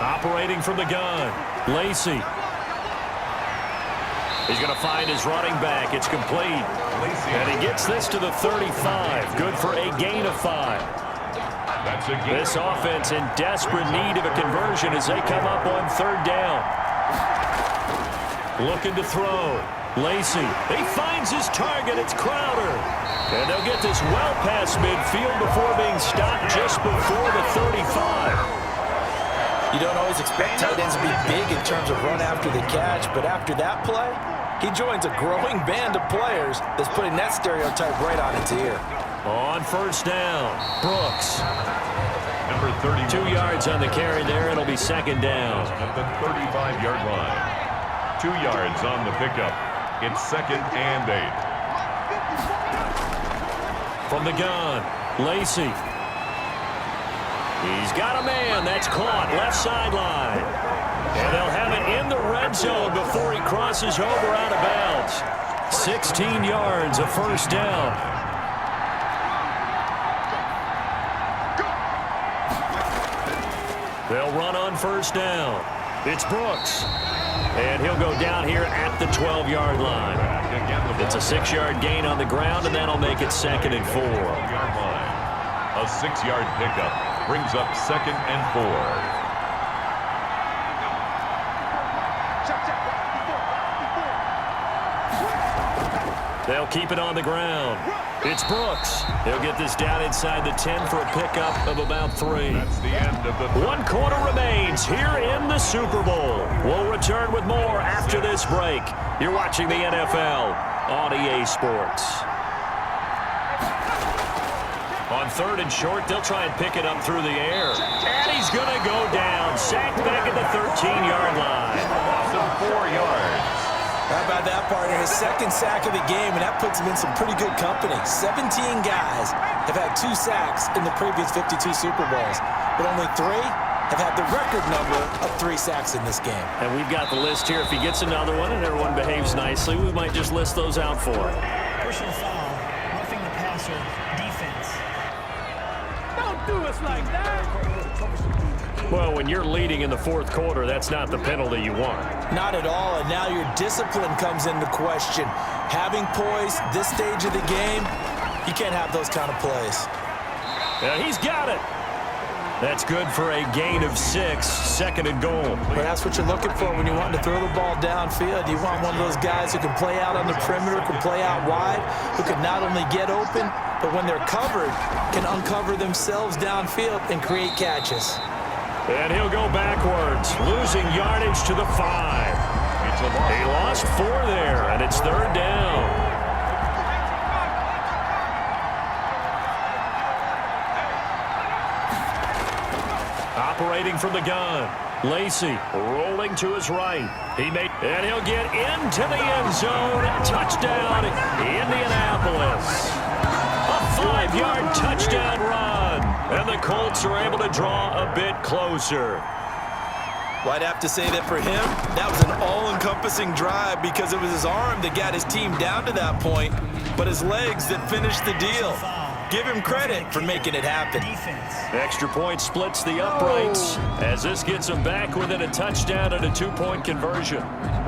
Operating from the gun, Lacey. He's going to find his running back. It's complete. And he gets this to the 35. Good for a gain of 5. This offense in desperate need of a conversion as they come up on 3rd down. Looking to throw. Lacey. He finds his target. It's Crowder. And they'll get this well past midfield before being stopped just before the 35. You don't always expect tight ends to be big in terms of run after the catch, but after that play, he joins a growing band of players that's putting that stereotype right on its ear. On 1st down, Brooks. Number 30. 2 yards on the carry there. It'll be 2nd down. At the 35-yard line. 2 yards on the pickup. It's 2nd and 8. From the gun, Lacey. He's got a man. That's caught. Left sideline. And they'll have it in the red zone before he crosses over out of bounds. 16 yards, a 1st down. They'll run on 1st down. It's Brooks. And he'll go down here at the 12-yard line. It's a 6-yard gain on the ground, and that'll make it 2nd and 4. A 6-yard pickup brings up 2nd and 4. They'll keep it on the ground. It's Brooks. He'll get this down inside the 10 for a pickup of about 3. That's the end of the 1 quarter remains here in the Super Bowl. We'll return with more after this break. You're watching the NFL on EA Sports. On 3rd and short, they'll try and pick it up through the air. And he's going to go down. Sacked back at the 13-yard line. Awesome 4 yards. How about that, partner? His 2nd sack of the game, and that puts him in some pretty good company. 17 guys have had 2 sacks in the previous 52 Super Bowls, but only 3 have had the record number of 3 sacks in this game. And we've got the list here. If he gets another one and everyone behaves nicely, we might just list those out for him. Personal foul, roughing the passer, defense. Don't do us like that! Well, when you're leading in the 4th quarter, that's not the penalty you want. Not at all, and now your discipline comes into question. Having poise this stage of the game, you can't have those kind of plays. Yeah, he's got it. That's good for a gain of 6, 2nd and goal. Well, that's what you're looking for when you want to throw the ball downfield. You want one of those guys who can play out on the perimeter, can play out wide, who can not only get open, but when they're covered, can uncover themselves downfield and create catches. And he'll go backwards, losing yardage to the 5. He lost 4 there, and it's 3rd down. Operating from the gun, Lacey rolling to his right. And he'll get into the end zone. Touchdown, Indianapolis. A 5-yard touchdown run. And the Colts are able to draw a bit closer. Well, I'd have to say that for him, that was an all-encompassing drive because it was his arm that got his team down to that point, but his legs that finished the deal. Give him credit for making it happen. Extra point splits the uprights as this gets him back within a touchdown and a 2-point conversion.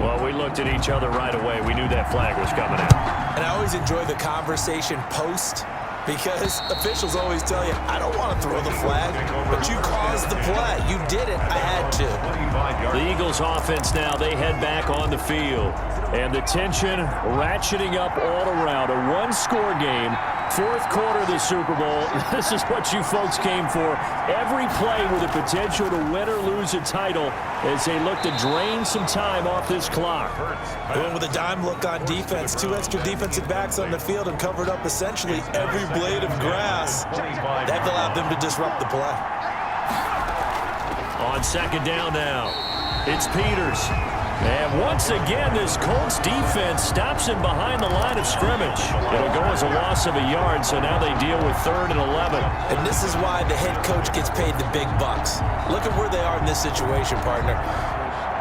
Well, we looked at each other right away. We knew that flag was coming out. And I always enjoy the conversation post because officials always tell you, I don't want to throw the flag, but you caused the play. You did it. I had to. The Eagles offense now, they head back on the field. And the tension ratcheting up all around. A 1-score game. 4th quarter of the Super Bowl. This is what you folks came for. Every play with the potential to win or lose a title as they look to drain some time off this clock. Going with a dime look on defense. 2 extra defensive backs on the field and covered up essentially every blade of grass. That allowed them to disrupt the play. On 2nd down now, it's Peters. And once again, this Colts defense stops him behind the line of scrimmage. It'll go as a loss of a yard, so now they deal with 3rd and 11. And this is why the head coach gets paid the big bucks. Look at where they are in this situation, partner.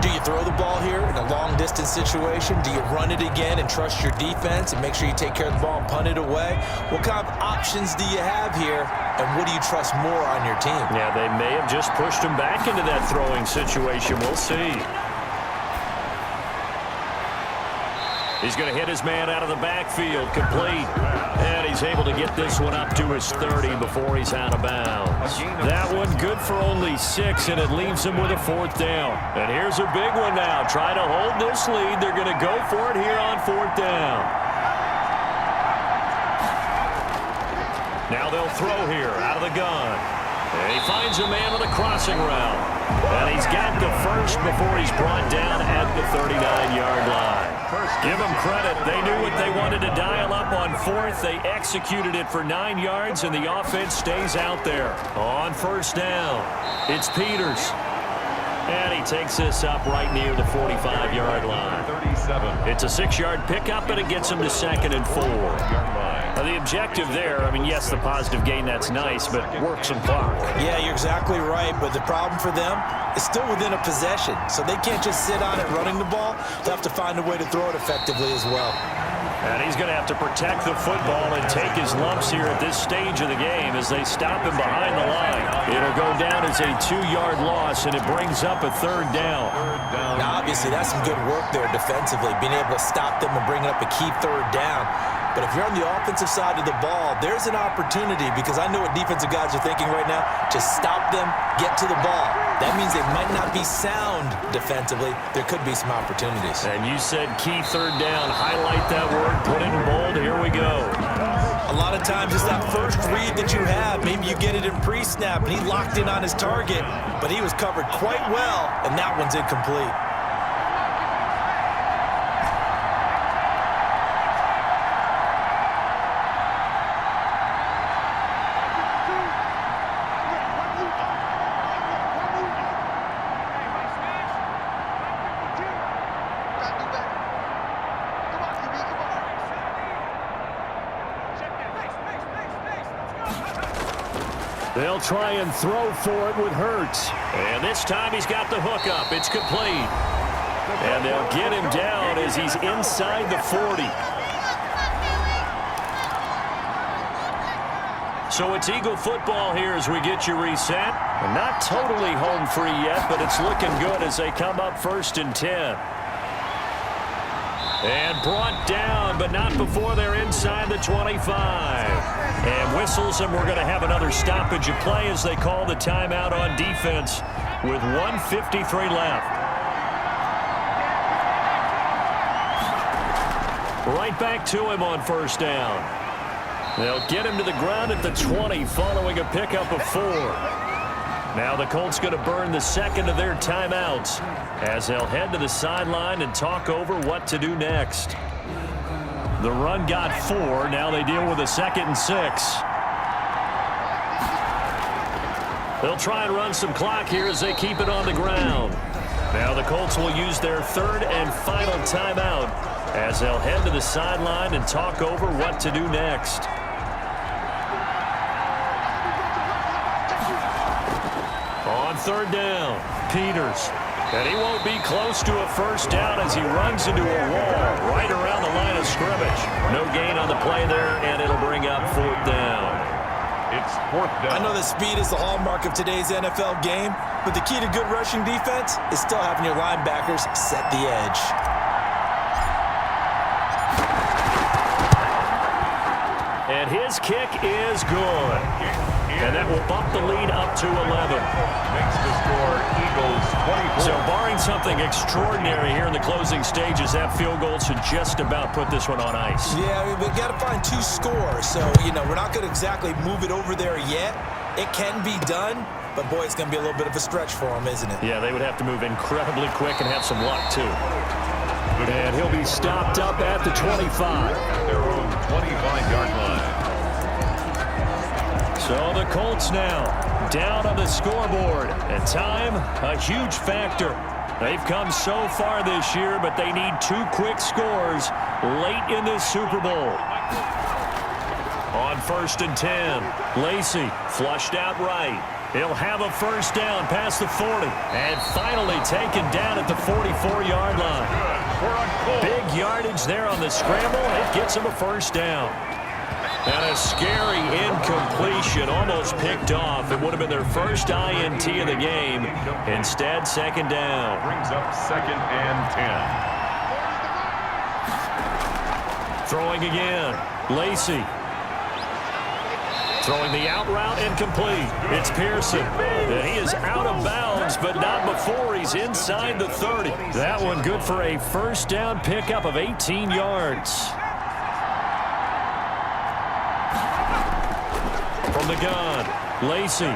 Do you throw the ball here in a long-distance situation? Do you run it again and trust your defense and make sure you take care of the ball and punt it away? What kind of options do you have here and what do you trust more on your team? Yeah, they may have just pushed him back into that throwing situation. We'll see. He's going to hit his man out of the backfield, complete. And he's able to get this one up to his 30 before he's out of bounds. That one good for only 6, and it leaves him with a 4th down. And here's a big one now. Try to hold this lead. They're going to go for it here on 4th down. Now they'll throw here out of the gun. And he finds a man on the crossing route. And he's got the first before he's brought down at the 39-yard line. Give them credit. They knew what they wanted to dial up on 4th. They executed it for 9 yards, and the offense stays out there. On 1st down, it's Peters. And he takes this up right near the 45-yard line. 37. It's a 6-yard pickup, and it gets him to 2nd and 4. The objective there, I mean, yes, the positive gain, that's nice, but work some clock. Yeah, you're exactly right, but the problem for them is still within a possession, so they can't just sit on it running the ball. They'll have to find a way to throw it effectively as well. And he's going to have to protect the football and take his lumps here at this stage of the game as they stop him behind the line. It'll go down as a 2-yard loss, and it brings up a 3rd down. Now, obviously, that's some good work there defensively, being able to stop them and bring up a key 3rd down. But if you're on the offensive side of the ball, there's an opportunity, because I know what defensive guys are thinking right now, to stop them, get to the ball. That means they might not be sound defensively. There could be some opportunities. And you said key 3rd down. Highlight that word, put it in bold. Here we go. A lot of times it's that first read that you have. Maybe you get it in pre-snap, and he locked in on his target, but he was covered quite well, and that one's incomplete. They'll try and throw for it with Hurts. And this time he's got the hook up. It's complete. And they'll get him down as he's inside the 40. So it's Eagle football here as we get you reset. Not totally home free yet, but it's looking good as they come up 1st and 10. And brought down, but not before they're inside the 25. And whistles, and we're going to have another stoppage of play as they call the timeout on defense with 1:53 left. Right back to him on 1st down. They'll get him to the ground at the 20 following a pickup of 4. Now the Colts going to burn the 2nd of their timeouts as they'll head to the sideline and talk over what to do next. The run got 4. Now they deal with a 2nd and 6. They'll try and run some clock here as they keep it on the ground. Now the Colts will use their 3rd and final timeout as they'll head to the sideline and talk over what to do next. On 3rd down, Peters. And he won't be close to a 1st down as he runs into a wall right around the line of scrimmage. No gain on the play there, and it'll bring up 4th down. It's 4th down. I know that speed is the hallmark of today's NFL game, but the key to good rushing defense is still having your linebackers set the edge. And his kick is good. And that will bump the lead up to 11. Makes the score Eagles 24. So barring something extraordinary here in the closing stages, that field goal should just about put this one on ice. Yeah, we've got to find 2 scores. So, we're not going to exactly move it over there yet. It can be done, but boy, it's going to be a little bit of a stretch for them, isn't it? Yeah, they would have to move incredibly quick and have some luck, too. And he'll be stopped up at the 25. At their own 25-yard line. So the Colts now down on the scoreboard. And time, a huge factor. They've come so far this year, but they need 2 quick scores late in this Super Bowl. On 1st and 10, Lacey flushed out right. He'll have a 1st down past the 40. And finally taken down at the 44-yard line. Big yardage there on the scramble. It gets him a 1st down. And a scary incompletion, almost picked off. It would have been their first INT of the game. Instead, second down. Brings up 2nd and 10. Throwing again. Lacey. Throwing the out route, incomplete. It's Pearson. And he is out of bounds, but not before he's inside the 30. That one good for a first down pickup of 18 yards. From the gun, Lacey.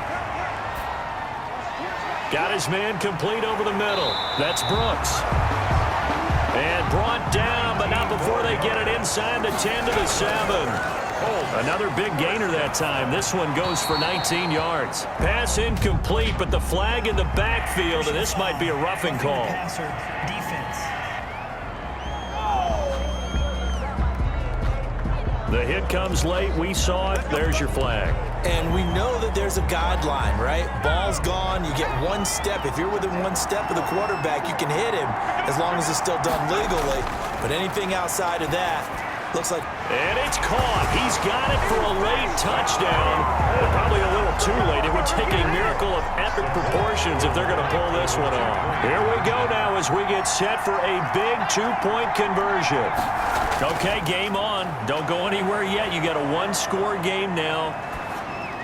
Got his man complete over the middle. That's Brooks. And brought down, but not before they get it inside the 10 to the 7. Another big gainer that time. This one goes for 19 yards. Pass incomplete, but the flag in the backfield, and this might be a roughing call. Passer, defense. The hit comes late. We saw it. There's your flag. And we know that there's a guideline, right? Ball's gone. You get one step. If you're within one step of the quarterback, you can hit him as long as it's still done legally. But anything outside of that, looks like... And it's caught. He's got it for a late touchdown. But probably a little too late. It would take a miracle of epic proportions if they're going to pull this one off. Here we go now as we get set for a big two-point conversion. Okay, game on. Don't go anywhere yet. You got a one-score game now.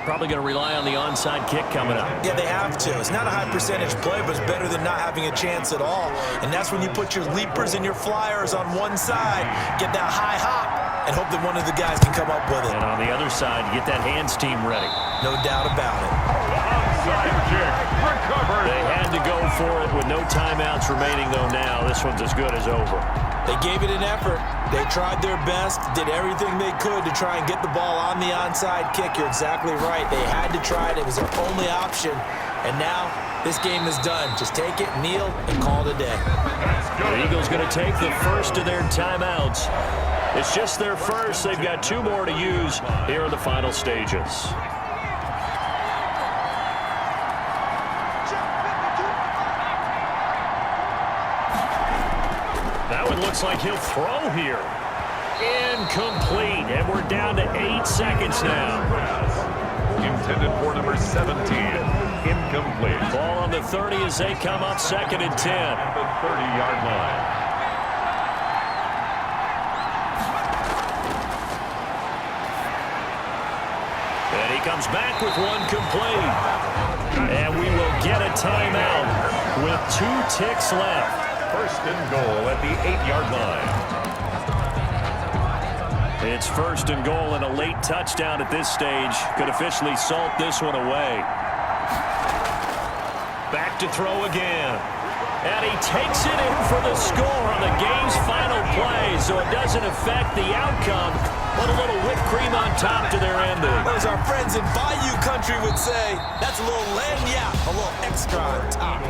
Probably going to rely on the onside kick coming up. Yeah, they have to. It's not a high percentage play, but it's better than not having a chance at all. And that's when you put your leapers and your flyers on one side, get that high hop, and hope that one of the guys can come up with it. And on the other side, get that hands team ready. No doubt about it. Onside kick recovered. They had to go for it with no timeouts remaining, though, now. This one's as good as over. They gave it an effort. They tried their best, did everything they could to try and get the ball on the onside kick. You're exactly right. They had to try it. It was their only option. And now this game is done. Just take it, kneel, and call it a day. The Eagles going to take the first of their timeouts. It's just their first. They've got two more to use here in the final stages. That one looks like he'll throw here. Incomplete, and we're down to 8 seconds now. Intended for number 17. Incomplete. Ball on the 30 as they come up 2nd and 10. At the 30-yard line. And he comes back with one complete. And we will get a timeout with 2 ticks left. First and goal at the 8-yard line. It's first and goal and a late touchdown at this stage. Could officially salt this one away. Back to throw again. And he takes it in for the score on the game's final play, so it doesn't affect the outcome. Put a little whipped cream on top to their ending. As our friends in Bayou Country would say, that's a little lagniappe, a little extra on top.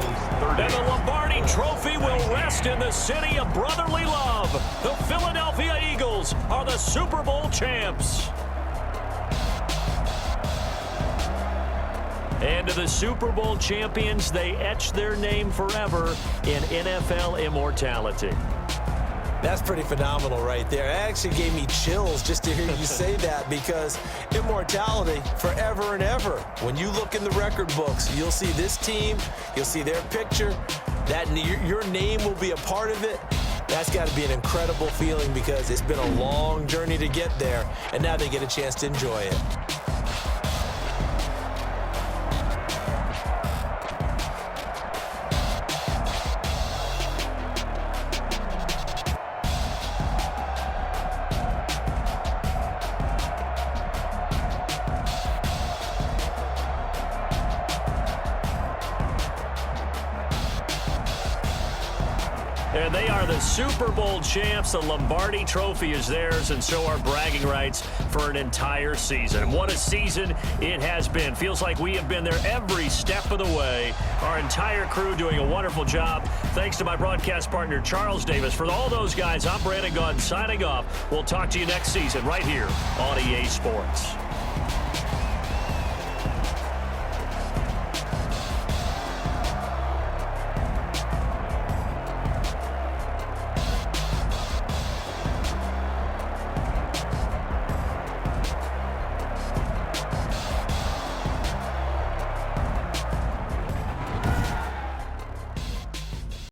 And the Lombardi Trophy will rest in the city of brotherly love. The Philadelphia Eagles are the Super Bowl champs. And to the Super Bowl champions, they etch their name forever in NFL immortality. That's pretty phenomenal right there. It actually gave me chills just to hear you say that, because immortality forever and ever. When you look in the record books, you'll see this team, you'll see their picture, that your name will be a part of it. That's got to be an incredible feeling, because it's been a long journey to get there, and now they get a chance to enjoy it. And they are the Super Bowl champs. The Lombardi Trophy is theirs, and so are bragging rights for an entire season. And what a season it has been. Feels like we have been there every step of the way. Our entire crew doing a wonderful job. Thanks to my broadcast partner, Charles Davis. For all those guys, I'm Brandon Gaudin signing off. We'll talk to you next season right here on EA Sports.